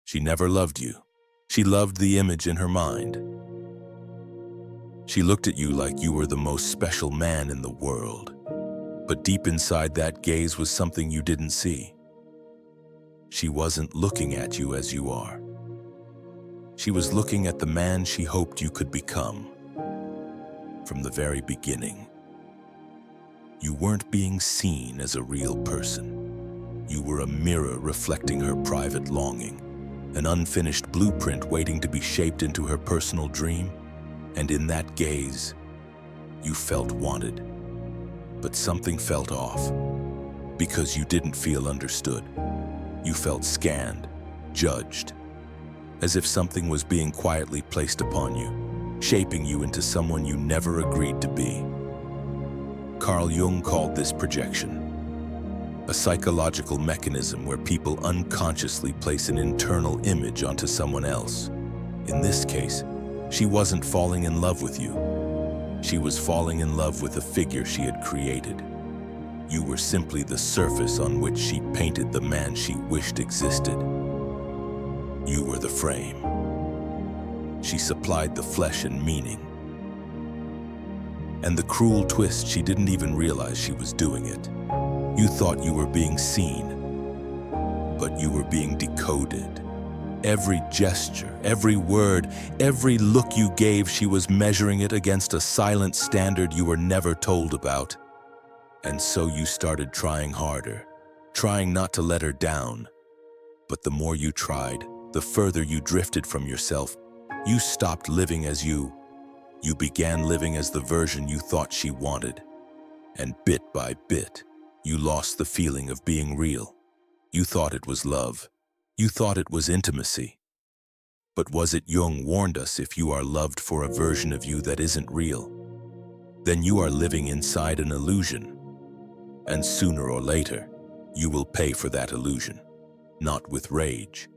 She never loved you. She loved the image in her mind. She looked at you like you were the most special man in the world. But deep inside that gaze was something you didn't see. She wasn't looking at you as you are. She was looking at the man she hoped you could become. From the very beginning, you weren't being seen as a real person. You were a mirror reflecting her private longing, an unfinished blueprint waiting to be shaped into her personal dream. And in that gaze, you felt wanted. But something felt off, because you didn't feel understood. You felt scanned, judged, as if something was being quietly placed upon you, shaping you into someone you never agreed to be. Carl Jung called this projection, a psychological mechanism where people unconsciously place an internal image onto someone else. In this case, she wasn't falling in love with you. She was falling in love with the figure she had created. You were simply the surface on which she painted the man she wished existed. You were the frame. She supplied the flesh and meaning. And the cruel twist, she didn't even realize she was doing it. You thought you were being seen, but you were being decoded. Every gesture, every word, every look you gave, she was measuring it against a silent standard you were never told about. And so you started trying harder, trying not to let her down. But the more you tried, the further you drifted from yourself. You stopped living as you. You began living as the version you thought she wanted. And bit by bit, you lost the feeling of being real. You thought it was love. You thought it was intimacy. But was it Jung warned us, if you are loved for a version of you that isn't real, then you are living inside an illusion. And sooner or later, you will pay for that illusion, not with rage,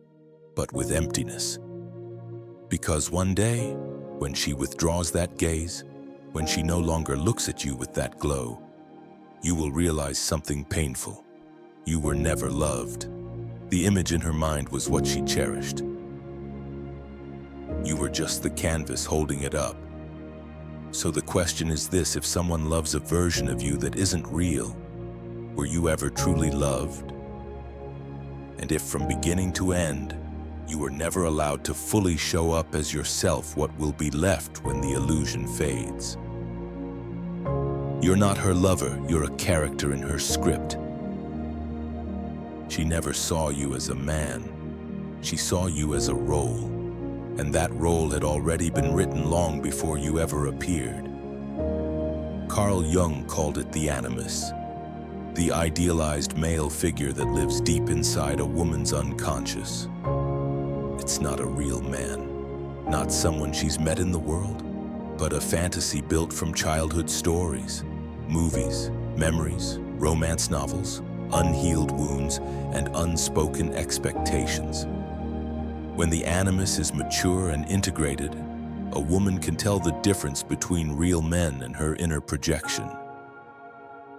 but with emptiness. Because one day, when she withdraws that gaze, when she no longer looks at you with that glow, you will realize something painful. You were never loved. The image in her mind was what she cherished. You were just the canvas holding it up. So the question is this: if someone loves a version of you that isn't real, were you ever truly loved? And if from beginning to end, you were never allowed to fully show up as yourself, what will be left when the illusion fades? You're not her lover, you're a character in her script. She never saw you as a man. She saw you as a role. And that role had already been written long before you ever appeared. Carl Jung called it the Animus, the idealized male figure that lives deep inside a woman's unconscious. It's not a real man, not someone she's met in the world, but a fantasy built from childhood stories, movies, memories, romance novels, unhealed wounds, and unspoken expectations. When the animus is mature and integrated, a woman can tell the difference between real men and her inner projection.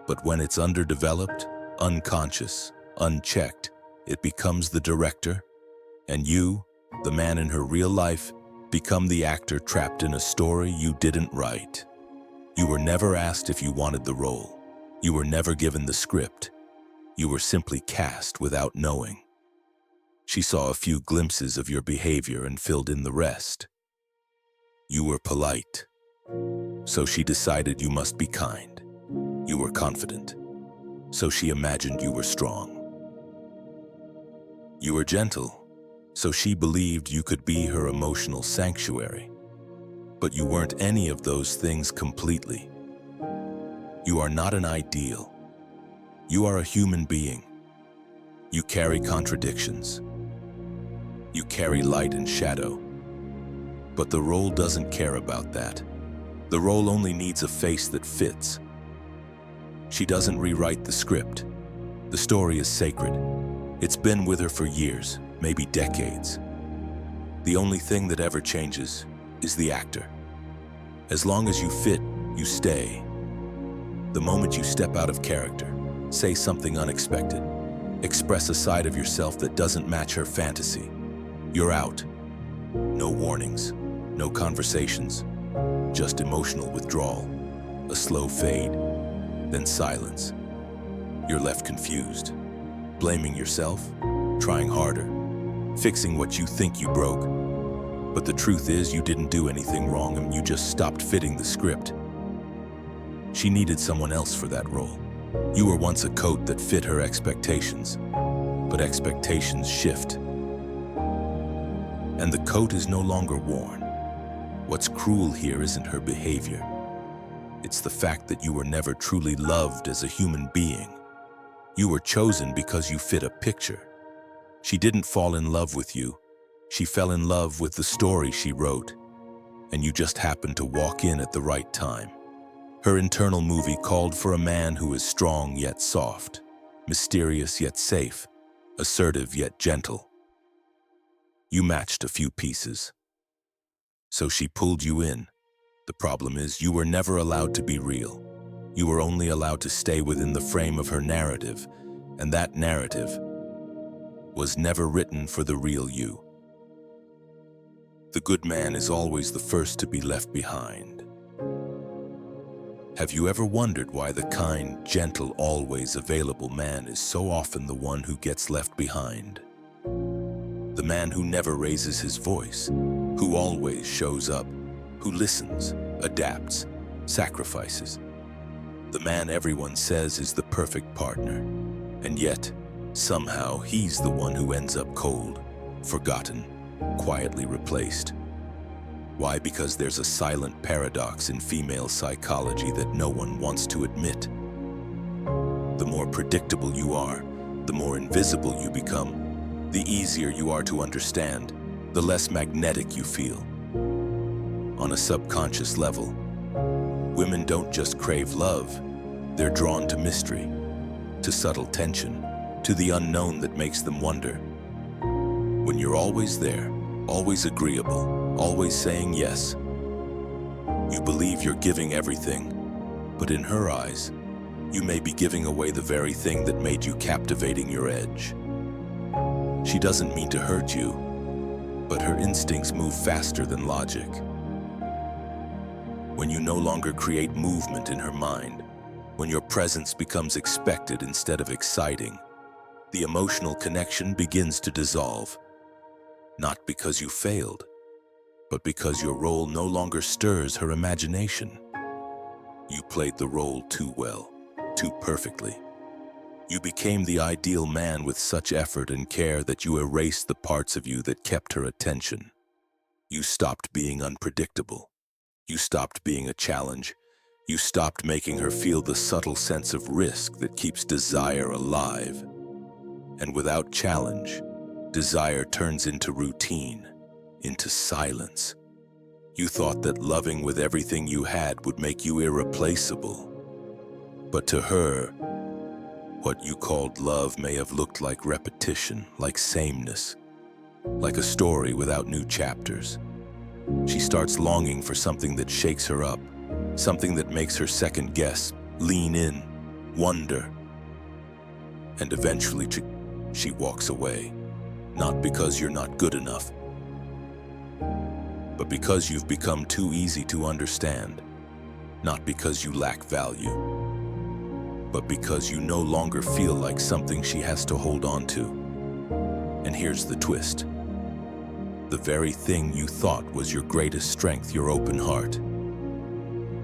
But when it's underdeveloped, unconscious, unchecked, it becomes the director, and you, the man in her real life, become the actor trapped in a story you didn't write. You were never asked if you wanted the role. You were never given the script. You were simply cast without knowing. She saw a few glimpses of your behavior and filled in the rest. You were polite, so she decided you must be kind. You were confident, so she imagined you were strong. You were gentle, so she believed you could be her emotional sanctuary. But you weren't any of those things completely. You are not an ideal. You are a human being. You carry contradictions. You carry light and shadow. But the role doesn't care about that. The role only needs a face that fits. She doesn't rewrite the script. The story is sacred. It's been with her for years, maybe decades. The only thing that ever changes is the actor. As long as you fit, you stay. The moment you step out of character, say something unexpected, express a side of yourself that doesn't match her fantasy, You're out. No warnings, no conversations, just emotional withdrawal, a slow fade, then silence. You're left confused, blaming yourself, trying harder, fixing what you think you broke. But the truth is, you didn't do anything wrong and you just stopped fitting the script. She needed someone else for that role. You were once a coat that fit her expectations, but expectations shift. And the coat is no longer worn. What's cruel here isn't her behavior. It's the fact that you were never truly loved as a human being. You were chosen because you fit a picture. She didn't fall in love with you. She fell in love with the story she wrote, and you just happened to walk in at the right time. Her internal movie called for a man who is strong yet soft, mysterious yet safe, assertive yet gentle. You matched a few pieces. So she pulled you in. The problem is, you were never allowed to be real. You were only allowed to stay within the frame of her narrative, and that narrative was never written for the real you. The good man is always the first to be left behind. Have you ever wondered why the kind, gentle, always available man is so often the one who gets left behind? The man who never raises his voice, who always shows up, who listens, adapts, sacrifices. The man everyone says is the perfect partner, and yet, somehow he's the one who ends up cold, forgotten, quietly replaced. Why? Because there's a silent paradox in female psychology that no one wants to admit. The more predictable you are, the more invisible you become, the easier you are to understand, the less magnetic you feel. On a subconscious level, women don't just crave love, they're drawn to mystery, to subtle tension, to the unknown that makes them wonder. When you're always there, always agreeable, always saying yes, you believe you're giving everything, but in her eyes, you may be giving away the very thing that made you captivating your edge. She doesn't mean to hurt you, but her instincts move faster than logic. When you no longer create movement in her mind, when your presence becomes expected instead of exciting, the emotional connection begins to dissolve. Not because you failed, but because your role no longer stirs her imagination. You played the role too well, too perfectly. You became the ideal man with such effort and care that you erased the parts of you that kept her attention. You stopped being unpredictable. You stopped being a challenge. You stopped making her feel the subtle sense of risk that keeps desire alive. And without challenge, desire turns into routine, into silence. You thought that loving with everything you had would make you irreplaceable. But to her, what you called love may have looked like repetition, like sameness, like a story without new chapters. She starts longing for something that shakes her up, something that makes her second guess, lean in, wonder. And eventually she walks away. Not because you're not good enough, but because you've become too easy to understand. Not because you lack value, but because you no longer feel like something she has to hold on to. And here's the twist. The very thing you thought was your greatest strength, your open heart,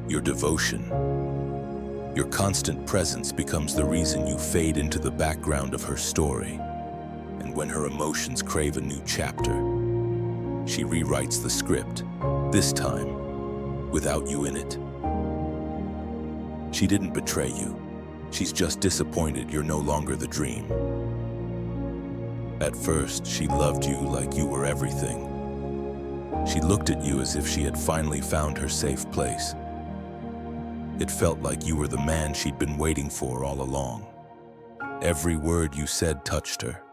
your devotion, your constant presence becomes the reason you fade into the background of her story. And when her emotions crave a new chapter, she rewrites the script, this time without you in it. She didn't betray you. She's just disappointed you're no longer the dream. At first, she loved you like you were everything. She looked at you as if she had finally found her safe place. It felt like you were the man she'd been waiting for all along. Every word you said touched her.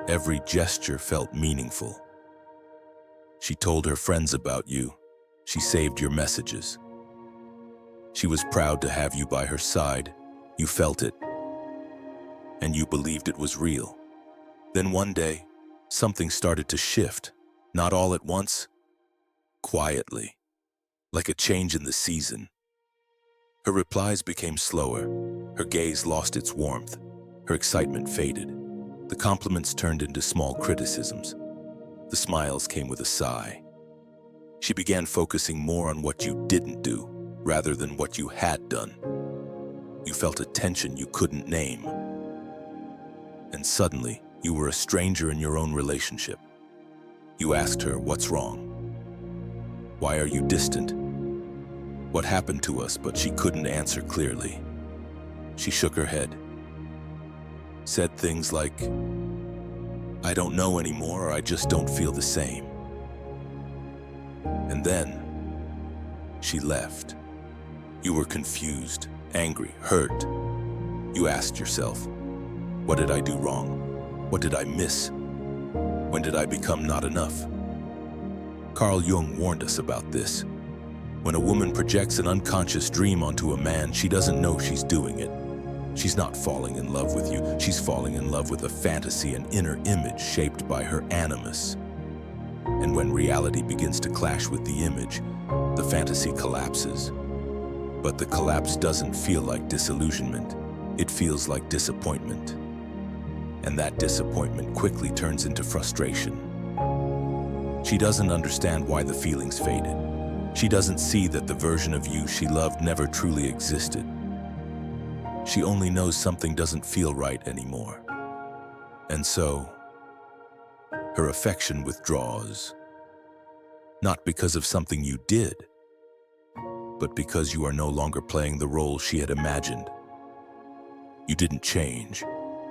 Every gesture felt meaningful. She told her friends about you. She saved your messages. She was proud to have you by her side. You felt it, and you believed it was real. Then one day, something started to shift, not all at once, quietly, like a change in the season. Her replies became slower, her gaze lost its warmth, her excitement faded. The compliments turned into small criticisms. The smiles came with a sigh. She began focusing more on what you didn't do, rather than what you had done. You felt a tension you couldn't name. And suddenly, you were a stranger in your own relationship. You asked her, "What's wrong? Why are you distant? What happened to us?" But she couldn't answer clearly. She shook her head, said things like, "I don't know anymore," or "I just don't feel the same." And then, she left. You were confused, angry, hurt. You asked yourself, "What did I do wrong? What did I miss? When did I become not enough?" Carl Jung warned us about this. When a woman projects an unconscious dream onto a man, she doesn't know she's doing it. She's not falling in love with you. She's falling in love with a fantasy, an inner image shaped by her animus. And when reality begins to clash with the image, the fantasy collapses. But the collapse doesn't feel like disillusionment. It feels like disappointment. And that disappointment quickly turns into frustration. She doesn't understand why the feelings faded. She doesn't see that the version of you she loved never truly existed. She only knows something doesn't feel right anymore. And so, her affection withdraws. Not because of something you did, but because you are no longer playing the role she had imagined. You didn't change.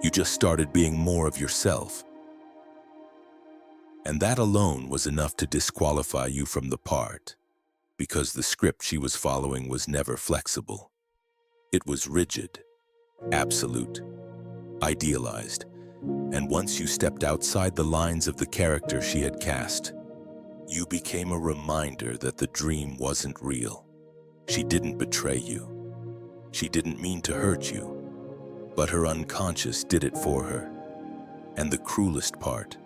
You just started being more of yourself. And that alone was enough to disqualify you from the part, because the script she was following was never flexible. It was rigid, absolute, idealized, and once you stepped outside the lines of the character she had cast, you became a reminder that the dream wasn't real. She didn't betray you. She didn't mean to hurt you, but her unconscious did it for her. And the cruelest part,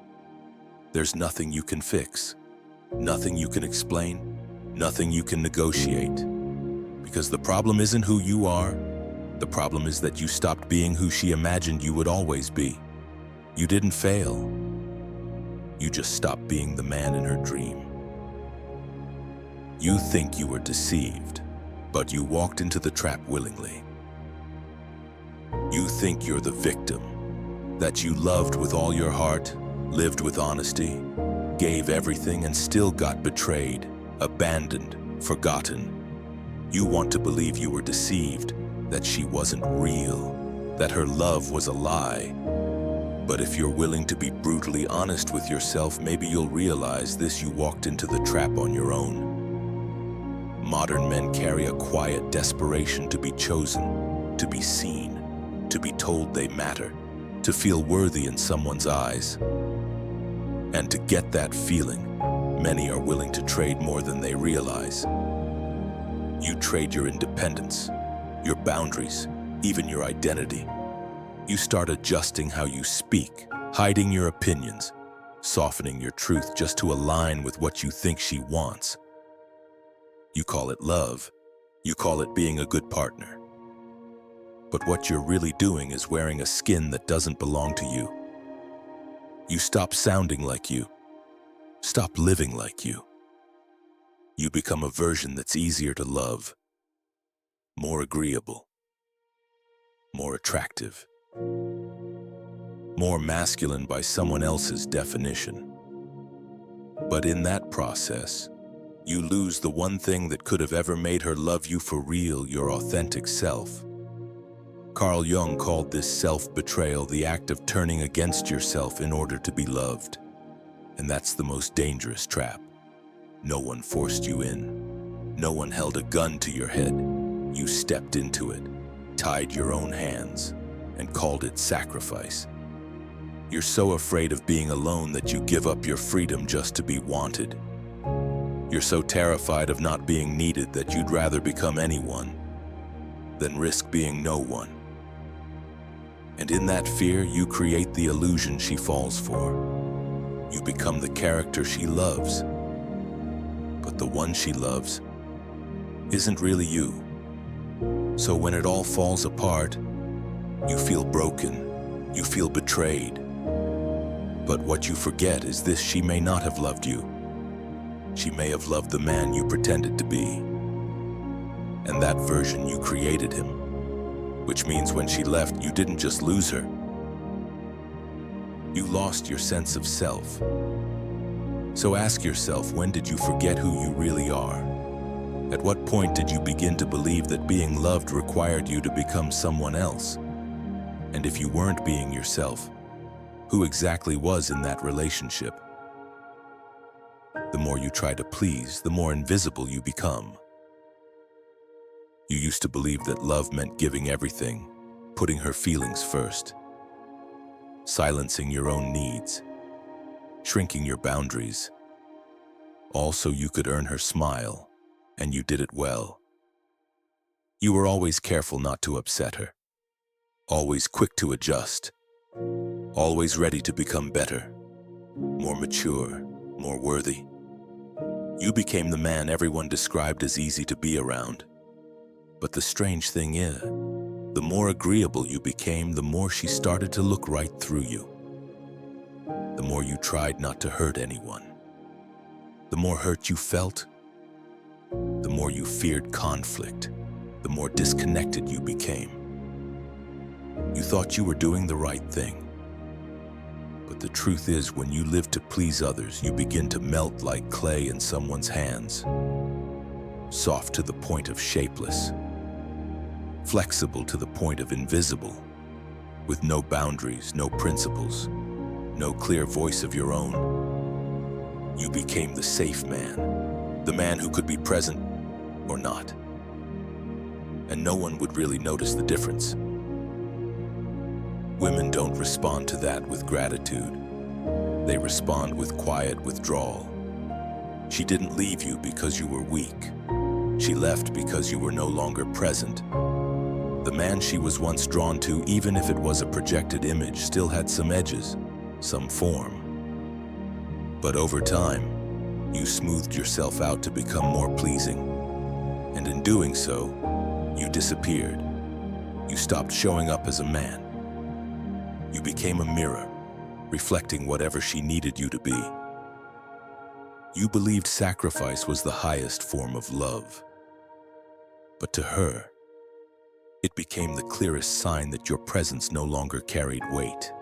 there's nothing you can fix, nothing you can explain, nothing you can negotiate. Because the problem isn't who you are, the problem is that you stopped being who she imagined you would always be. You didn't fail. You just stopped being the man in her dream. You think you were deceived, but you walked into the trap willingly. You think you're the victim, that you loved with all your heart, lived with honesty, gave everything and still got betrayed, abandoned, forgotten. You want to believe you were deceived, that she wasn't real, that her love was a lie. But if you're willing to be brutally honest with yourself, maybe you'll realize this: you walked into the trap on your own. Modern men carry a quiet desperation to be chosen, to be seen, to be told they matter, to feel worthy in someone's eyes. And to get that feeling, many are willing to trade more than they realize. You trade your independence, your boundaries, even your identity. You start adjusting how you speak, hiding your opinions, softening your truth just to align with what you think she wants. You call it love. You call it being a good partner. But what you're really doing is wearing a skin that doesn't belong to you. You stop sounding like you. Stop living like you. You become a version that's easier to love, more agreeable, more attractive, more masculine by someone else's definition. But in that process, you lose the one thing that could have ever made her love you for real, your authentic self. Carl Jung called this self-betrayal the act of turning against yourself in order to be loved. And that's the most dangerous trap. No one forced you in. No one held a gun to your head. You stepped into it, tied your own hands, and called it sacrifice. You're so afraid of being alone that you give up your freedom just to be wanted. You're so terrified of not being needed that you'd rather become anyone than risk being no one. And in that fear, you create the illusion she falls for. You become the character she loves. But the one she loves isn't really you. So when it all falls apart, you feel broken, you feel betrayed. But what you forget is this: she may not have loved you. She may have loved the man you pretended to be. And that version, you created him. Which means when she left, you didn't just lose her. You lost your sense of self. So ask yourself, when did you forget who you really are? At what point did you begin to believe that being loved required you to become someone else? And if you weren't being yourself, who exactly was in that relationship? The more you try to please, the more invisible you become. You used to believe that love meant giving everything, putting her feelings first, silencing your own needs, shrinking your boundaries, all so you could earn her smile, and you did it well. You were always careful not to upset her, always quick to adjust, always ready to become better, more mature, more worthy. You became the man everyone described as easy to be around. But the strange thing is, the more agreeable you became, the more she started to look right through you. The more you tried not to hurt anyone, the more hurt you felt, the more you feared conflict, the more disconnected you became. You thought you were doing the right thing. But the truth is, when you live to please others, you begin to melt like clay in someone's hands, soft to the point of shapeless, flexible to the point of invisible, with no boundaries, no principles, no clear voice of your own. You became the safe man, the man who could be present or not. And no one would really notice the difference. Women don't respond to that with gratitude. They respond with quiet withdrawal. She didn't leave you because you were weak. She left because you were no longer present. The man she was once drawn to, even if it was a projected image, still had some edges, some form. But over time, you smoothed yourself out to become more pleasing. And in doing so, you disappeared. You stopped showing up as a man. You became a mirror, reflecting whatever she needed you to be. You believed sacrifice was the highest form of love. But to her, it became the clearest sign that your presence no longer carried weight.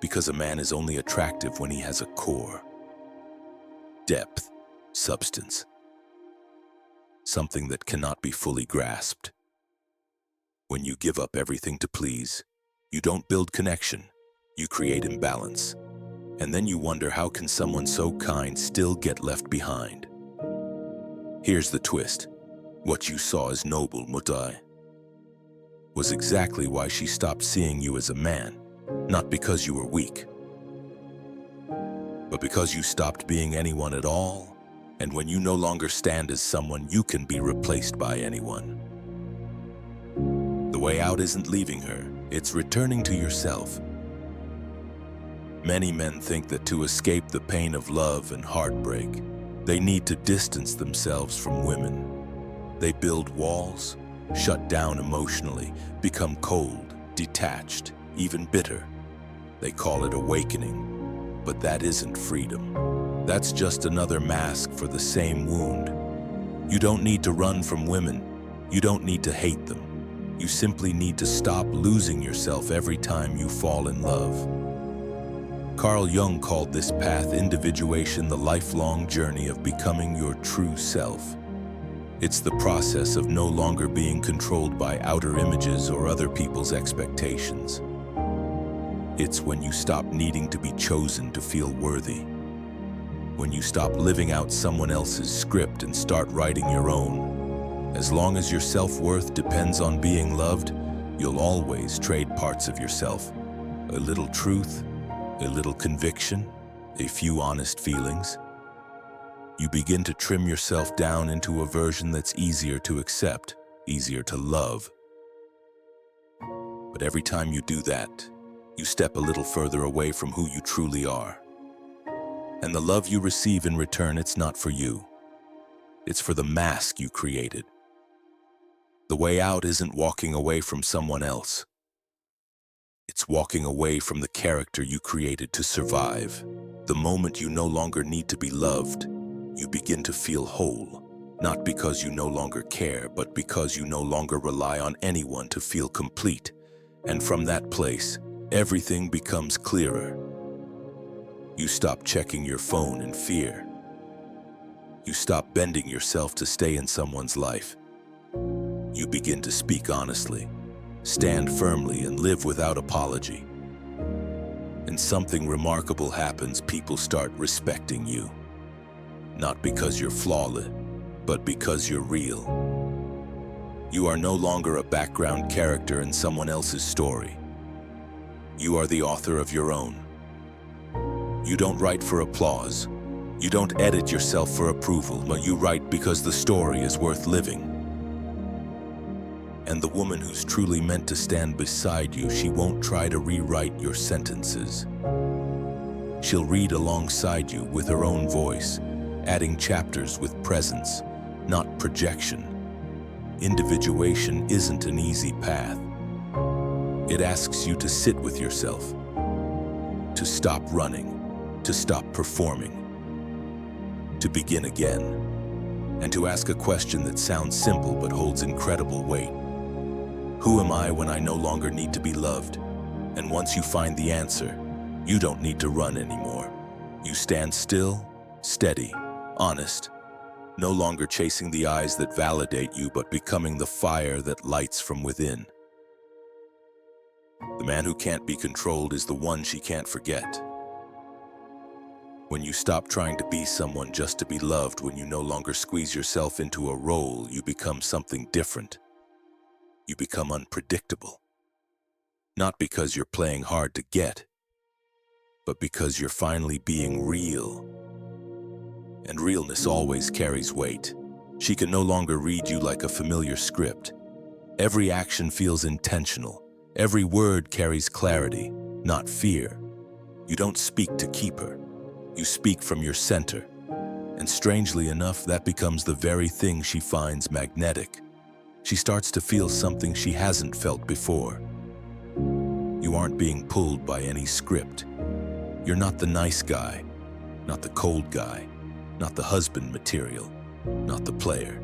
Because a man is only attractive when he has a core, depth, substance, something that cannot be fully grasped. When you give up everything to please, you don't build connection, you create imbalance. And then you wonder, how can someone so kind still get left behind? Here's the twist. What you saw as noble, Mutai, was exactly why she stopped seeing you as a man, not because you were weak, but because you stopped being anyone at all. And when you no longer stand as someone, you can be replaced by anyone. The way out isn't leaving her, it's returning to yourself. Many men think that to escape the pain of love and heartbreak, they need to distance themselves from women. They build walls, shut down emotionally, become cold, detached, even bitter. They call it awakening, but that isn't freedom. That's just another mask for the same wound. You don't need to run from women. You don't need to hate them. You simply need to stop losing yourself every time you fall in love. Carl Jung called this path individuation, the lifelong journey of becoming your true self. It's the process of no longer being controlled by outer images or other people's expectations. It's when you stop needing to be chosen to feel worthy. When you stop living out someone else's script and start writing your own. As long as your self-worth depends on being loved, you'll always trade parts of yourself. A little truth, a little conviction, a few honest feelings. You begin to trim yourself down into a version that's easier to accept, easier to love. But every time you do that, you step a little further away from who you truly are. And the love you receive in return, it's not for you. It's for the mask you created. The way out isn't walking away from someone else. It's walking away from the character you created to survive. The moment you no longer need to be loved, you begin to feel whole. Not because you no longer care, but because you no longer rely on anyone to feel complete. And from that place, everything becomes clearer. You stop checking your phone in fear. You stop bending yourself to stay in someone's life. You begin to speak honestly, stand firmly, and live without apology. And something remarkable happens. People start respecting you. Not because you're flawless, but because you're real. You are no longer a background character in someone else's story. You are the author of your own. You don't write for applause. You don't edit yourself for approval, but you write because the story is worth living. And the woman who's truly meant to stand beside you, she won't try to rewrite your sentences. She'll read alongside you with her own voice, adding chapters with presence, not projection. Individuation isn't an easy path. It asks you to sit with yourself, to stop running, to stop performing, to begin again, and to ask a question that sounds simple but holds incredible weight. Who am I when I no longer need to be loved? And once you find the answer, you don't need to run anymore. You stand still, steady, honest, no longer chasing the eyes that validate you, but becoming the fire that lights from within. The man who can't be controlled is the one she can't forget. When you stop trying to be someone just to be loved, when you no longer squeeze yourself into a role, you become something different. You become unpredictable. Not because you're playing hard to get, but because you're finally being real. And realness always carries weight. She can no longer read you like a familiar script. Every action feels intentional. Every word carries clarity, not fear. You don't speak to keep her. You speak from your center. And strangely enough, that becomes the very thing she finds magnetic. She starts to feel something she hasn't felt before. You aren't being pulled by any script. You're not the nice guy, not the cold guy, not the husband material, not the player.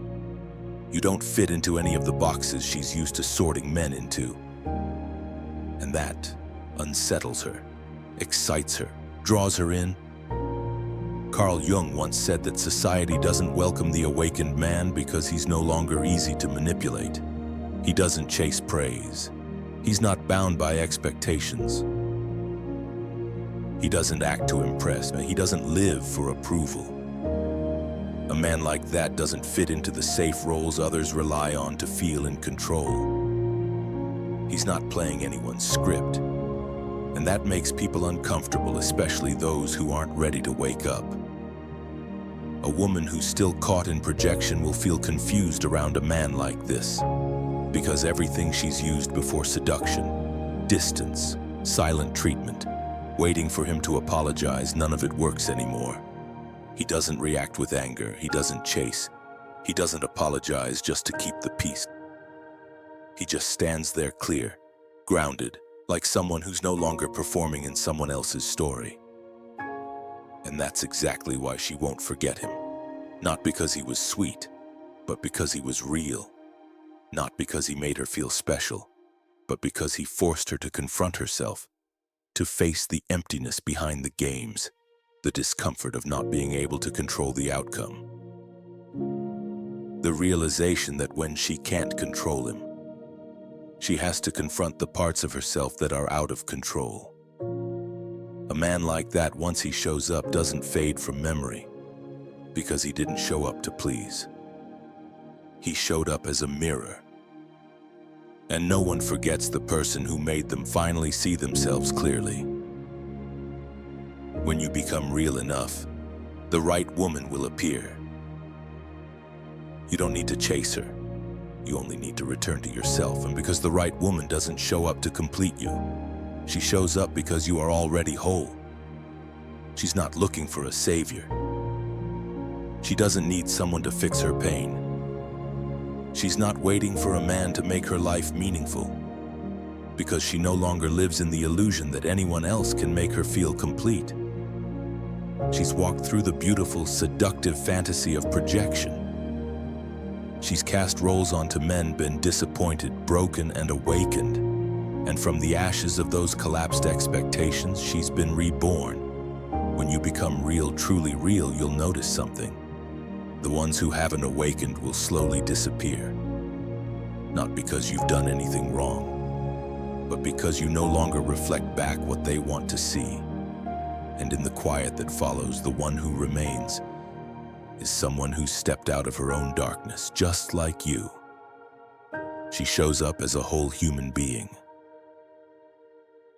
You don't fit into any of the boxes she's used to sorting men into. And that unsettles her, excites her, draws her in. Carl Jung once said that society doesn't welcome the awakened man because he's no longer easy to manipulate. He doesn't chase praise. He's not bound by expectations. He doesn't act to impress. He doesn't live for approval. A man like that doesn't fit into the safe roles others rely on to feel in control. He's not playing anyone's script. And that makes people uncomfortable, especially those who aren't ready to wake up. A woman who's still caught in projection will feel confused around a man like this, because everything she's used before seduction, distance, silent treatment, waiting for him to apologize, none of it works anymore. He doesn't react with anger, he doesn't chase, he doesn't apologize just to keep the peace. He just stands there clear, grounded, like someone who's no longer performing in someone else's story. And that's exactly why she won't forget him. Not because he was sweet, but because he was real. Not because he made her feel special, but because he forced her to confront herself, to face the emptiness behind the games, the discomfort of not being able to control the outcome. The realization that when she can't control him, she has to confront the parts of herself that are out of control. A man like that, once he shows up, doesn't fade from memory because he didn't show up to please. He showed up as a mirror. And no one forgets the person who made them finally see themselves clearly. When you become real enough, the right woman will appear. You don't need to chase her. You only need to return to yourself. And because the right woman doesn't show up to complete you, she shows up because you are already whole. She's not looking for a savior. She doesn't need someone to fix her pain. She's not waiting for a man to make her life meaningful, because she no longer lives in the illusion that anyone else can make her feel complete. She's walked through the beautiful, seductive fantasy of projection. She's cast roles onto men, been disappointed, broken, and awakened. And from the ashes of those collapsed expectations, she's been reborn. When you become real, truly real, you'll notice something. The ones who haven't awakened will slowly disappear. Not because you've done anything wrong, but because you no longer reflect back what they want to see. And in the quiet that follows, the one who remains is someone who stepped out of her own darkness, just like you. She shows up as a whole human being.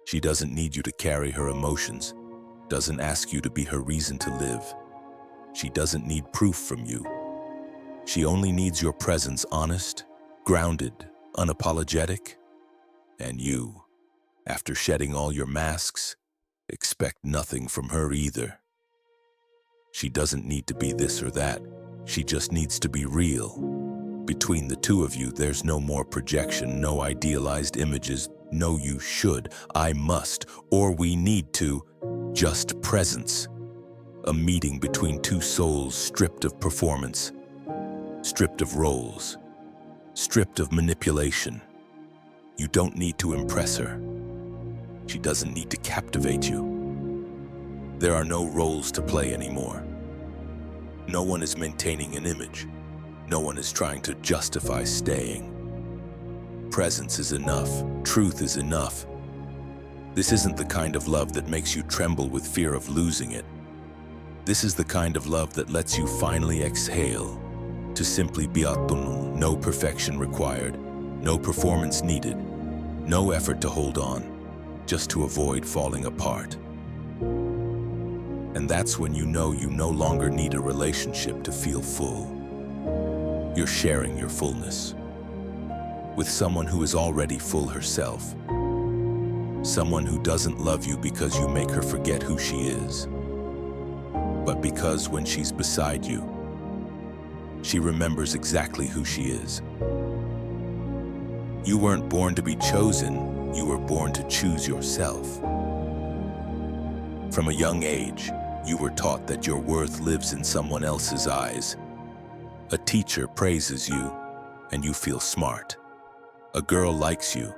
She doesn't need you to carry her emotions, doesn't ask you to be her reason to live. She doesn't need proof from you. She only needs your presence, honest, grounded, unapologetic. And you, after shedding all your masks, expect nothing from her either. She doesn't need to be this or that. She just needs to be real. Between the two of you, there's no more projection, no idealized images, no you should, I must, or we need to. Just presence. A meeting between two souls stripped of performance, stripped of roles, stripped of manipulation. You don't need to impress her. She doesn't need to captivate you. There are no roles to play anymore. No one is maintaining an image. No one is trying to justify staying. Presence is enough. Truth is enough. This isn't the kind of love that makes you tremble with fear of losing it. This is the kind of love that lets you finally exhale, to simply be autonome, no perfection required, no performance needed, no effort to hold on, just to avoid falling apart. And that's when you know you no longer need a relationship to feel full. You're sharing your fullness with someone who is already full herself. Someone who doesn't love you because you make her forget who she is, but because when she's beside you, she remembers exactly who she is. You weren't born to be chosen, you were born to choose yourself. From a young age, you were taught that your worth lives in someone else's eyes. A teacher praises you, and you feel smart. A girl likes you,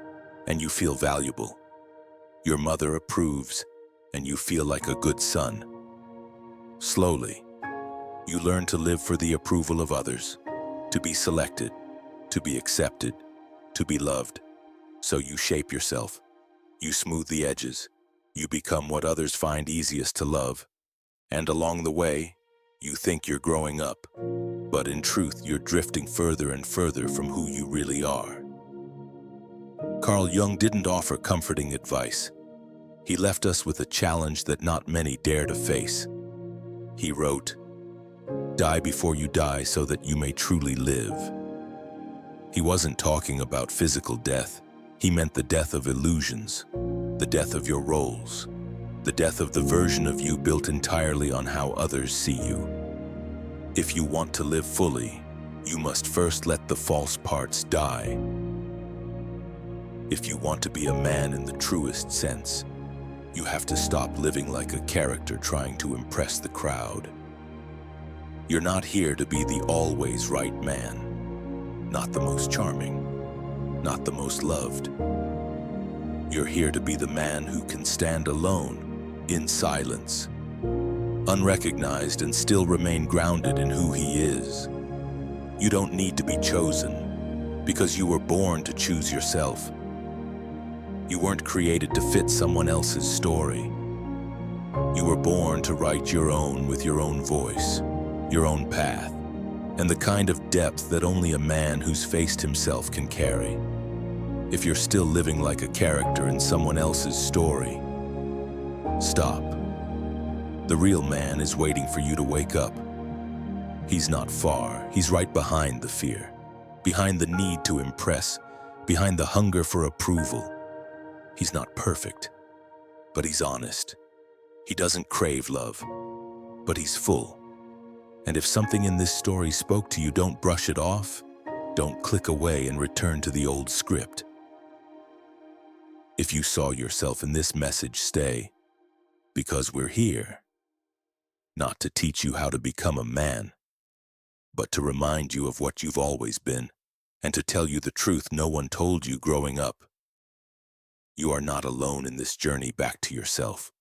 and you feel valuable. Your mother approves, and you feel like a good son. Slowly, you learn to live for the approval of others, to be selected, to be accepted, to be loved. So you shape yourself, you smooth the edges, you become what others find easiest to love. And along the way, you think you're growing up, but in truth, you're drifting further and further from who you really are. Carl Jung didn't offer comforting advice. He left us with a challenge that not many dare to face. He wrote, "Die before you die so that you may truly live." He wasn't talking about physical death. He meant the death of illusions, the death of your roles, the death of the version of you built entirely on how others see you. If you want to live fully, you must first let the false parts die. If you want to be a man in the truest sense, you have to stop living like a character trying to impress the crowd. You're not here to be the always right man, not the most charming, not the most loved. You're here to be the man who can stand alone, in silence, unrecognized, and still remain grounded in who he is. You don't need to be chosen, because you were born to choose yourself. You weren't created to fit someone else's story. You were born to write your own with your own voice, your own path, and the kind of depth that only a man who's faced himself can carry. If you're still living like a character in someone else's story, stop. The real man is waiting for you to wake up. He's not far. He's right behind the fear, behind the need to impress, behind the hunger for approval. He's not perfect, but he's honest. He doesn't crave love, but he's full. And if something in this story spoke to you, don't brush it off. Don't click away and return to the old script. If you saw yourself in this message, stay, because we're here, not to teach you how to become a man, but to remind you of what you've always been, and to tell you the truth no one told you growing up. You are not alone in this journey back to yourself.